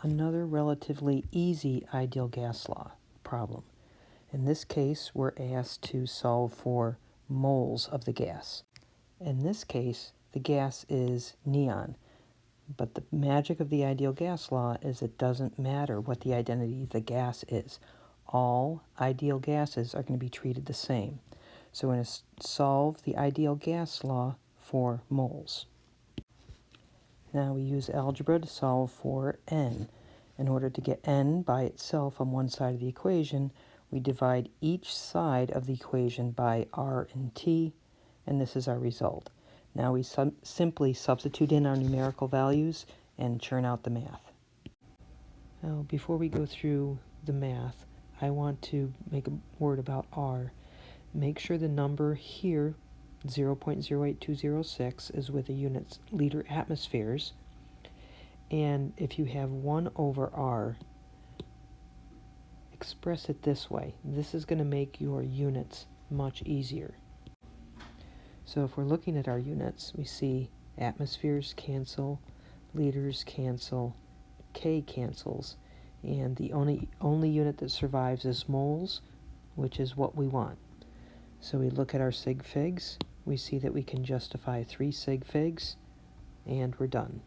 Another relatively easy ideal gas law problem. In this case, we're asked to solve for moles of the gas. In this case, the gas is neon, but the magic of the ideal gas law is it doesn't matter what the identity of the gas is. All ideal gases are going to be treated the same. So we're going to solve the ideal gas law for moles. Now we use algebra to solve for n. In order to get n by itself on one side of the equation, we divide each side of the equation by r and t, and this is our result. Now we simply substitute in our numerical values and churn out the math. Now, before we go through the math, I want to make a word about r. Make sure the number here, 0.08206, is with the units liter atmospheres. And if you have 1 over r, express it this way. This is going to make your units much easier. So if we're looking at our units, we see atmospheres cancel, liters cancel, K cancels, and the only unit that survives is moles, which is what we want. So we look at our sig figs, we see that we can justify 3 sig figs, and we're done.